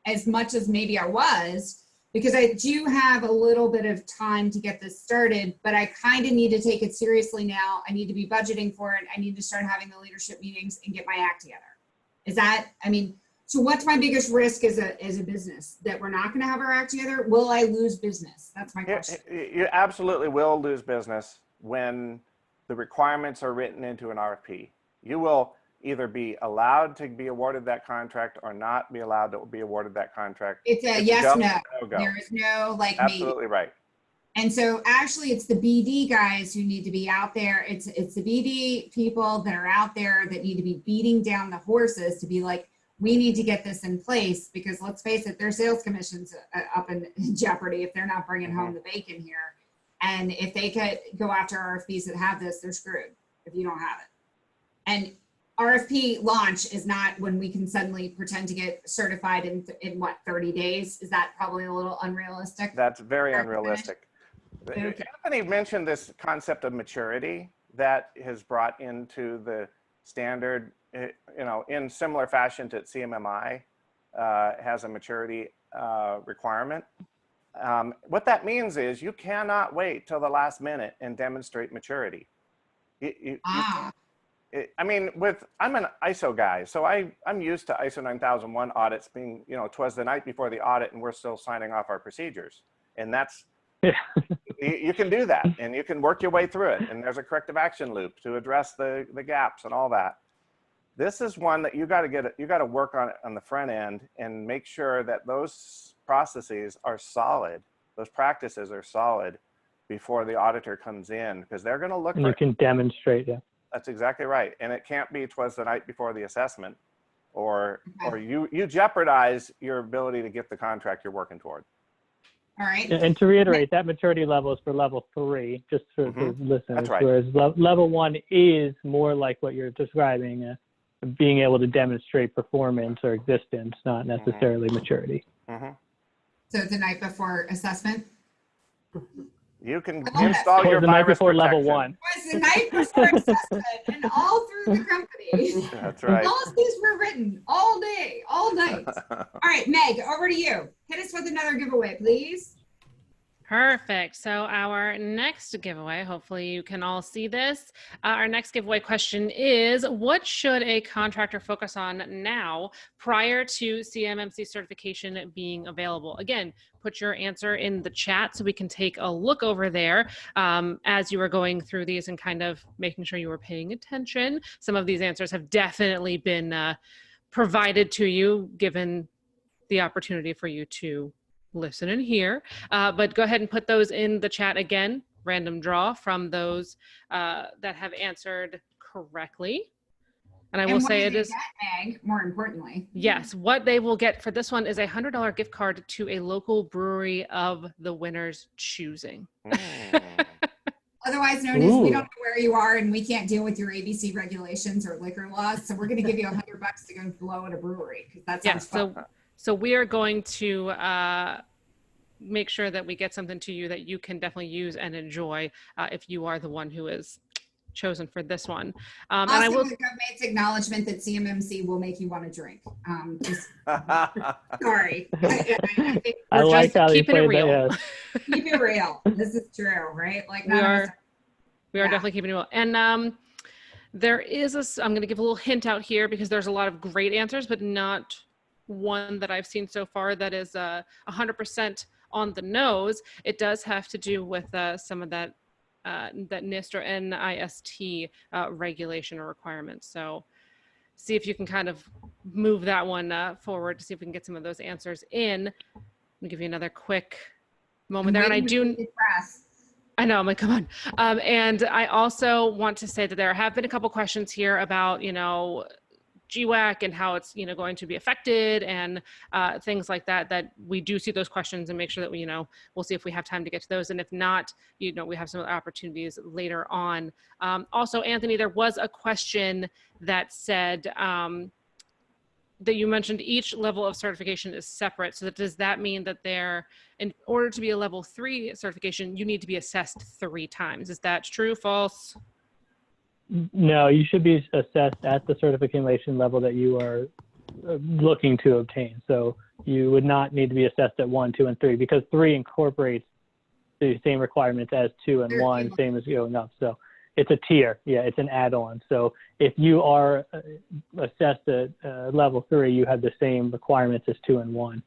as much as maybe I was, because I do have a little bit of time to get this started, but I kind of need to take it seriously now. I need to be budgeting for it. I need to start having the leadership meetings and get my act together. So what's my biggest risk as a business? That we're not going to have our act together? Will I lose business? That's my question. You absolutely will lose business when the requirements are written into an RFP. You will either be allowed to be awarded that contract or not be allowed to be awarded that contract. It's a It's yes, go, no. go. There is no like maybe. Absolutely right. And so actually it's the BD guys who need to be out there. It's the BD people that are out there that need to be beating down the horses to be like, we need to get this in place, because let's face it, their sales commissions up in jeopardy if they're not bringing home the bacon here. And if they could go after RFPs that have this, they're screwed if you don't have it. And RFP launch is not when we can suddenly pretend to get certified in what, 30 days? Is that probably a little unrealistic? That's very unrealistic. Okay. Anthony mentioned this concept of maturity that has brought into the standard, in similar fashion to CMMI, has a maturity requirement. What that means is you cannot wait till the last minute and demonstrate maturity. I mean, I'm an ISO guy, so I'm used to ISO 9001 audits being, 'twas the night before the audit and we're still signing off our procedures. And that's, you can do that and you can work your way through it. And there's a corrective action loop to address the gaps and all that. This is one that you got to work on it on the front end and make sure that those processes are solid. Those practices are solid before the auditor comes in, because they're going to look. And you can demonstrate, yeah. That's exactly right. And it can't be 'twas the night before the assessment, or you jeopardize your ability to get the contract you're working toward. All right. And to reiterate, that maturity level is for level 3, just for listeners. That's right. Whereas level 1 is more like what you're describing, being able to demonstrate performance or existence, not necessarily maturity. So the night before assessment? You can install your the night virus before protection. level 1. It was the night before assessment and all through the company. That's right. Policies were written all day, all night. All right, Meg, over to you. Hit us with another giveaway, please. Perfect. So our next giveaway, hopefully you can all see this. Our next giveaway question is, what should a contractor focus on now prior to CMMC certification being available? Again, put your answer in the chat so we can take a look over there as you were going through these and kind of making sure you were paying attention. Some of these answers have definitely been provided to you, given the opportunity for you to listen and hear, but go ahead and put those in the chat again. Random draw from those that have answered correctly. And I will say it is, Meg, more importantly. yes, what they will get for this one is a $100 gift card to a local brewery of the winner's choosing. Otherwise known as, we don't know where you are and we can't deal with your ABC regulations or liquor laws, so we're going to give you $100 to go blow at a brewery, because that sounds fun. So we are going to make sure that we get something to you that you can definitely use and enjoy if you are the one who is chosen for this one. And I will. The government's acknowledgement that CMMC will make you want to drink. Sorry. I like how you played that. Yes. Keep it real. This is true, right? Like we are definitely keeping it real. And there is I'm going to give a little hint out here, because there's a lot of great answers, but not one that I've seen so far that is 100% on the nose. It does have to do with some of that NIST or NIST regulation or requirements. So see if you can kind of move that one forward to see if we can get some of those answers in. Let me give you another quick moment there. And I know, I'm like, come on. And I also want to say that there have been a couple questions here about, GWAC and how it's going to be affected and things like that, that we do see those questions and make sure that we we'll see if we have time to get to those, and if not, we have some opportunities later on. Also, Anthony, there was a question that said that you mentioned each level of certification is separate. So does that mean that in order to be a level 3 certification, you need to be assessed 3 times? Is that true, false? No, you should be assessed at the certification level that you are looking to obtain. So you would not need to be assessed at 1, 2, and 3, because 3 incorporates the same requirements as 2 and 1, same as going up. So it's a tier. Yeah, it's an add-on. So if you are assessed at level 3, you have the same requirements as 2 and 1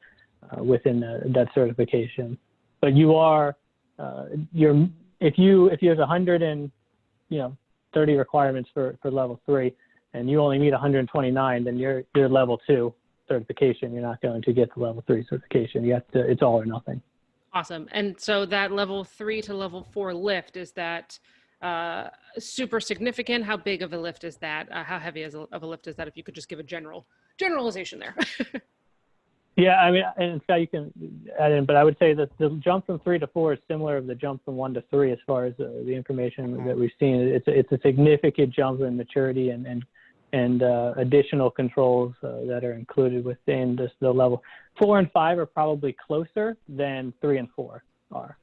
within that certification. But you are if you have 130 requirements for level 3, and you only meet 129, then you're level 2 certification. You're not going to get the level 3 certification. You have to, it's all or nothing. Awesome. And so that level 3 to level 4 lift, is that super significant? How big of a lift is that? How heavy of a lift is that? If you could just give a generalization there. Yeah, I mean, and Scott, you can add in, but I would say that the jump from 3 to 4 is similar to the jump from 1 to 3 as far as the information that we've seen. It's a significant jump in maturity and additional controls that are included within the level. 4 and 5 are probably closer than 3 and 4 are.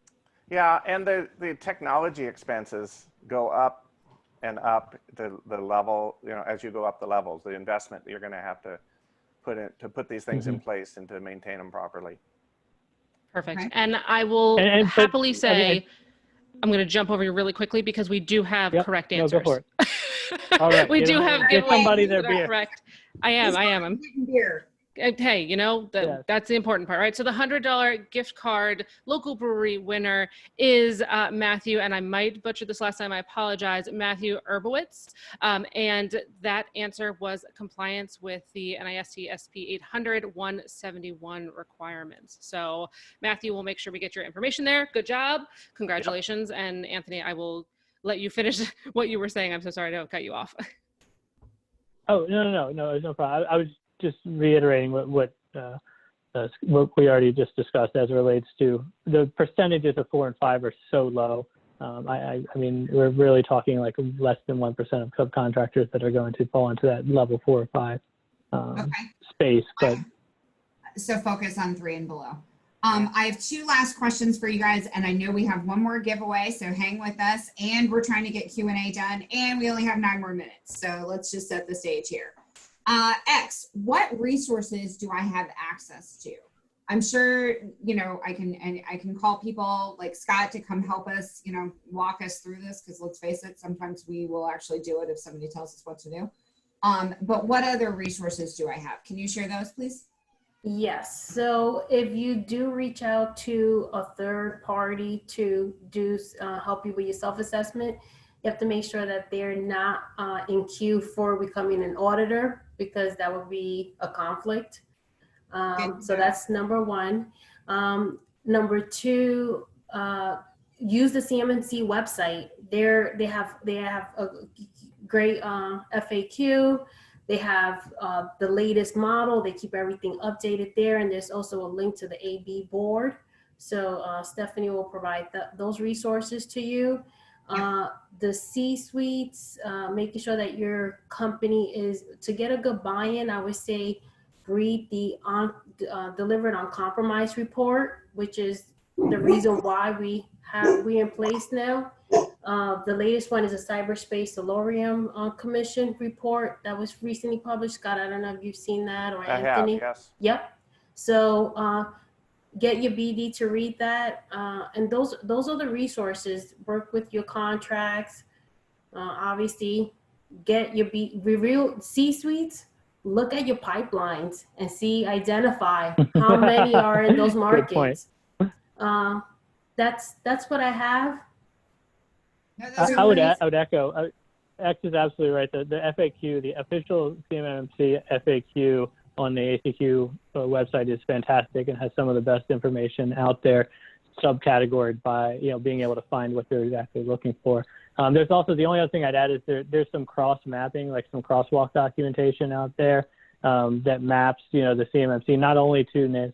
Yeah, and the technology expenses go up and up the level, you know, as you go up the levels, the investment that you're going to have to put these things in place and to maintain them properly. Perfect. Okay. And I will happily say, I'm going to jump over you really quickly because we do have correct answers. No, go for it. All right. We do have give somebody their that are beer. correct. I am. I'm Beer. hey, you know, that's the important part, right? So the $100 gift card local brewery winner is Matthew, and I might butcher this last time, I apologize, Matthew Urbowitz. And that answer was compliance with the NIST SP 800-171 requirements. So Matthew, we'll make sure we get your information there. Good job. Congratulations. Yep. And Anthony, I will let you finish what you were saying. I'm so sorry to cut you off. Oh, no problem. I was just reiterating what we already just discussed as it relates to the percentages of 4 and 5 are so low. I mean, we're really talking like less than 1% of subcontractors that are going to fall into that level 4 or 5 space. But so focus on 3 and below. I have 2 last questions for you guys, and I know we have one more giveaway, so hang with us. And we're trying to get Q&A done, and we only have 9 more minutes. So let's just set the stage here. X, what resources do I have access to? I'm sure, you know, I can call people like Scott to come help us, you know, walk us through this, because let's face it, sometimes we will actually do it if somebody tells us what to do. But what other resources do I have? Can you share those, please? Yes. So if you do reach out to a third party to do help you with your self-assessment, you have to make sure that they're not in queue for becoming an auditor, because that would be a conflict. So that's number 1. Number 2, use the CMMC website. They have a great FAQ. They have the latest model. They keep everything updated there. And there's also a link to the AB board. So Stephanie will provide those resources to you. The C-suites, making sure that your company is, to get a good buy-in, I would say read the delivered on compromise report, which is the reason why we in place now. The latest one is a cyberspace Solarium Commission report that was recently published. Scott, I don't know if you've seen that, or Anthony. I have, yes. Yep. So get your BD to read that, and those are the resources. Work with your contracts. Obviously, get your review C-suites. Look at your pipelines and identify how many are in those markets. That's what I have. I would echo. X is absolutely right. The FAQ, the official CMMC FAQ on the ACQ website is fantastic and has some of the best information out there, subcategorized by, you know, being able to find what they're exactly looking for. There's also, the only other thing I'd add is there's some cross mapping, like some crosswalk documentation out there that maps, you know, the CMMC not only to NIST,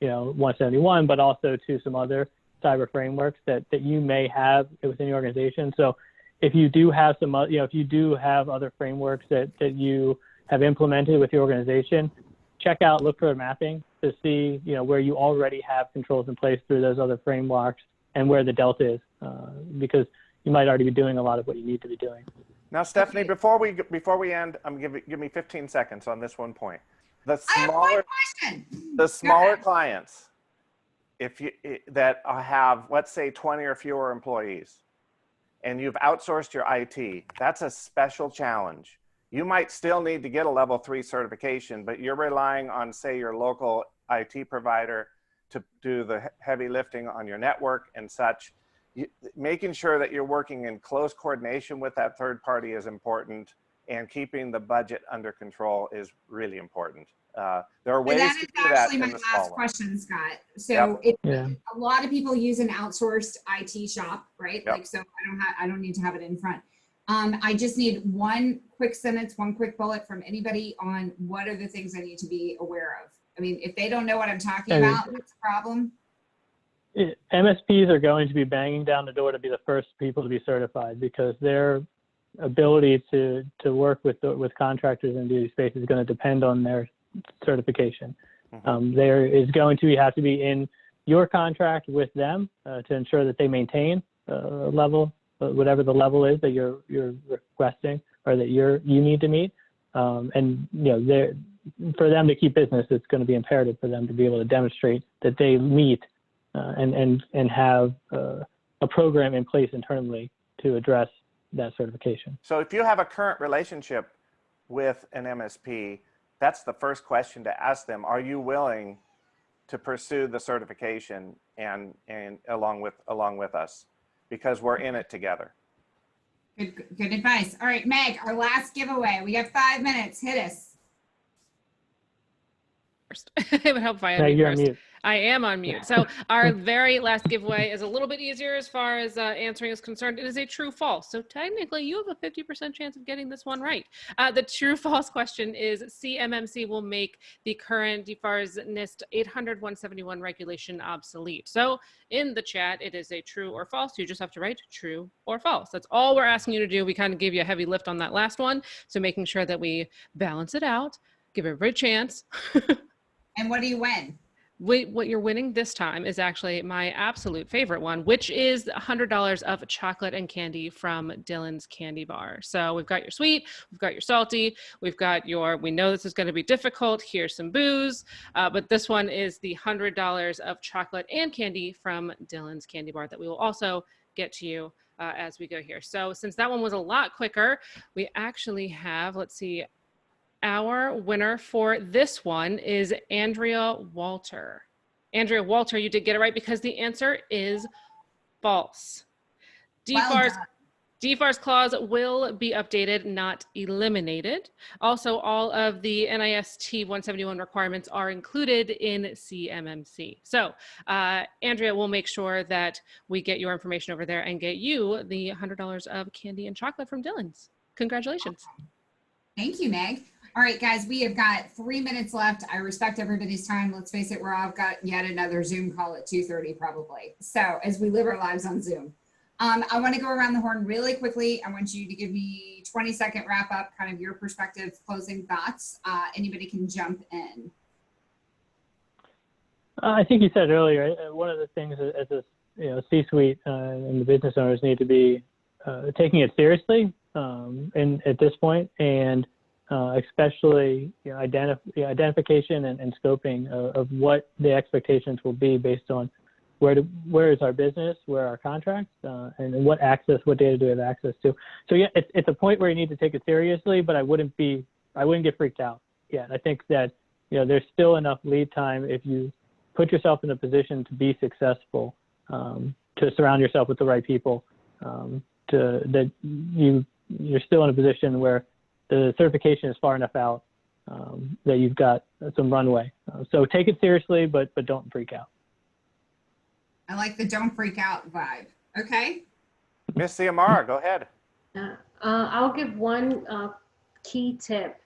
you know, 171, but also to some other cyber frameworks that you may have within your organization. So if you do have some, you know, if you do have other frameworks that you have implemented with your organization, look for mapping to see, you know, where you already have controls in place through those other frameworks and where the delta is, because you might already be doing a lot of what you need to be doing. Now, Stephanie, before we end, give me 15 seconds on this one point. The smaller clients, that have, let's say, 20 or fewer employees, and you've outsourced your IT, that's a special challenge. You might still need to get a level 3 certification, but you're relying on, say, your local IT provider to do the heavy lifting on your network and such. Making sure that you're working in close coordination with that third party is important. and keeping the budget under control is really important. There are ways that to is do that actually in my the last small one. question, Scott. So Yep. a lot of people use an outsourced IT shop, right? Yep. Like, so I don't need to have it in front. I just need one quick sentence, one quick bullet from anybody on what are the things I need to be aware of. I mean, if they don't know what I'm talking about, that's a problem. MSPs are going to be banging down the door to be the first people to be certified, because their ability to work with contractors in duty space is going to depend on their certification. There is going to have to be in your contract with them to ensure that they maintain level, whatever the level is that you're requesting or that you need to meet. And for them to keep business, it's going to be imperative for them to be able to demonstrate that they meet and have a program in place internally to address that certification. So if you have a current relationship with an MSP, that's the first question to ask them. Are you willing to pursue the certification and along with us? Because we're in it together. Good advice. All right, Meg, our last giveaway. We got 5 minutes. Hit us. First. It would help if I Meg, unmute you're on first. mute. I am on mute. So our very last giveaway is a little bit easier as far as answering is concerned. It is a true false. So technically you have a 50% chance of getting this one right. The true false question is CMMC will make the current DFARS NIST 800-171 regulation obsolete. So in the chat, it is a true or false. You just have to write true or false. That's all we're asking you to do. We kind of gave you a heavy lift on that last one. So making sure that we balance it out, give everybody a chance. And what do you win? What you're winning this time is actually my absolute favorite one, which is $100 of chocolate and candy from Dylan's Candy Bar. So we've got your sweet, we've got your salty, we've got your, we know this is going to be difficult, here's some booze, but this one is the $100 of chocolate and candy from Dylan's Candy Bar that we will also get to you as we go here. So since that one was a lot quicker, we actually have, let's see, our winner for this one is Andrea Walter. Andrea Walter, you did get it right because the answer is false. DFARS clause will be updated, not eliminated. Also, all of the NIST 171 requirements are included in CMMC. So Andrea will make sure that we get your information over there and get you the $100 of candy and chocolate from Dylan's. Congratulations. Thank you, Meg. All right, guys, we have got 3 minutes left. I respect everybody's time. Let's face it, I've got yet another Zoom call at 2:30 probably. So as we live our lives on Zoom. I want to go around the horn really quickly. I want you to give me 20-second wrap up, kind of your perspective, closing thoughts. Anybody can jump in. I think you said earlier, one of the things as a C-suite and the business owners need to be taking it seriously at this point, and especially identification and scoping of what the expectations will be based on where is our business, where are our contracts, and what data do we have access to. So yeah, it's a point where you need to take it seriously, but I wouldn't get freaked out yet. I think that there's still enough lead time if you put yourself in a position to be successful, to surround yourself with the right people, that you're still in a position where the certification is far enough out that you've got some runway. So take it seriously, but don't freak out. I like the don't freak out vibe. Okay. Miss Ciamara, go ahead. I'll give one key tip.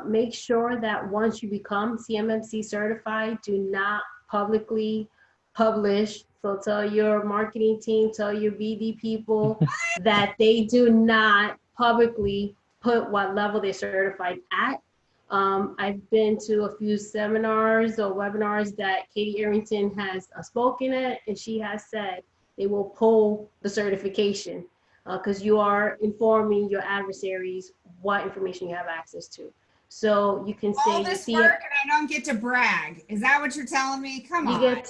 Make sure that once you become CMMC certified, do not publicly publish. So tell your marketing team, tell your BD people that they do not publicly put what level they're certified at. I've been to a few seminars or webinars that Katie Arrington has spoken at, and she has said they will pull the certification because you are informing your adversaries what information you have access to. So you can say all this work and I don't get to brag. Is that what you're telling me? Come on. You get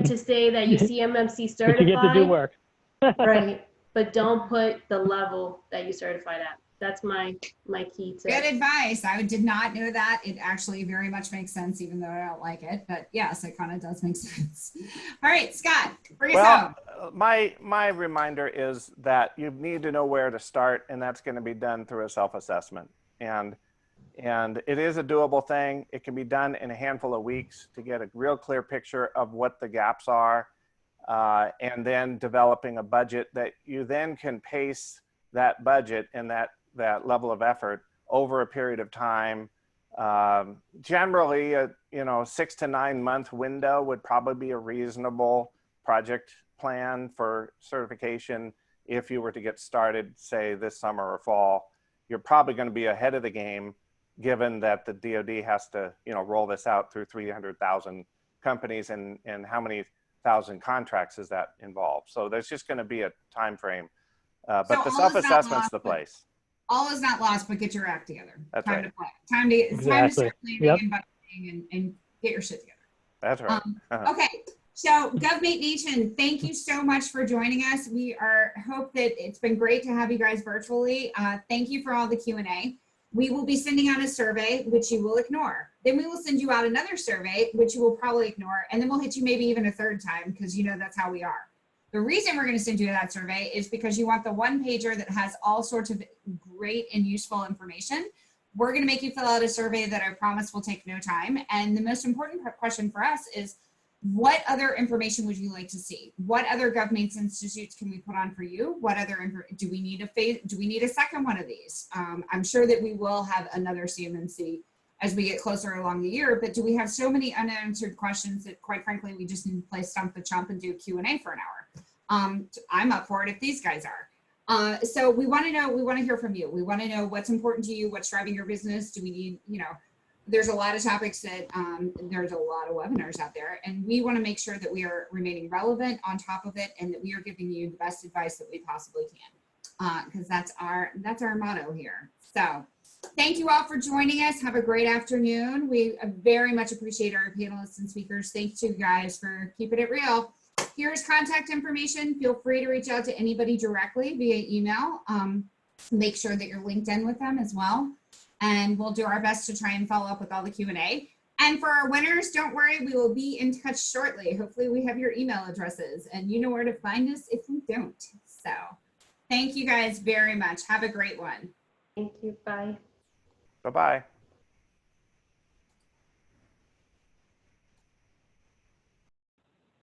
to say that you're CMMC certified. But you get to do work. Right, but don't put the level that you certified at. That's my key tip. Good advice. I did not know that. It actually very much makes sense, even though I don't like it. But yes, it kind of does make sense. All right, Scott, bring us home. my reminder is that you need to know where to start, and that's going to be done through a self-assessment. And it is a doable thing. It can be done in a handful of weeks to get a real clear picture of what the gaps are, and then developing a budget that you then can pace that budget and that level of effort over a period of time. Generally, a 6 to 9 month window would probably be a reasonable project plan for certification. If you were to get started, say this summer or fall, you're probably going to be ahead of the game, given that the DoD has to, roll this out through 300,000 companies, and how many thousand contracts does that involve? So there's just going to be a time frame, but So the all is not self-assessment's lost, the place. All is not lost, but get your act together. That's time right. to play. Time to Exactly. start planning Yep. and budgeting and get your shit together. That's right. Okay, so GovMate Nation, thank you so much for joining us. We hope that it's been great to have you guys virtually. Thank you for all the Q&A. We will be sending out a survey, which you will ignore. Then we will send you out another survey, which you will probably ignore. And then we'll hit you maybe even a third time, because that's how we are. The reason we're going to send you that survey is because you want the one pager that has all sorts of great and useful information. We're going to make you fill out a survey that I promise will take no time. And the most important question for us is, what other information would you like to see? What other GovMates institutes can we put on for you? What other do we need a second one of these? I'm sure that we will have another CMMC as we get closer along the year, but do we have so many unanswered questions that, quite frankly, we just need to play Stump the Chump and do Q&A for an hour? I'm up for it if these guys are. So we want to hear from you. We want to know what's important to you, what's driving your business. Do we need, there's a lot of topics that there's a lot of webinars out there, and we want to make sure that we are remaining relevant, on top of it, and that we are giving you the best advice that we possibly can, because that's our motto here. So thank you all for joining us. Have a great afternoon. We very much appreciate our panelists and speakers. Thanks to you guys for keeping it real. Here's contact information. Feel free to reach out to anybody directly via email. Make sure that you're linked in with them as well. And we'll do our best to try and follow up with all the Q&A. And for our winners, don't worry, we will be in touch shortly. Hopefully we have your email addresses, and you know where to find us if we don't. So thank you guys very much. Have a great one. Thank you. Bye. Bye-bye.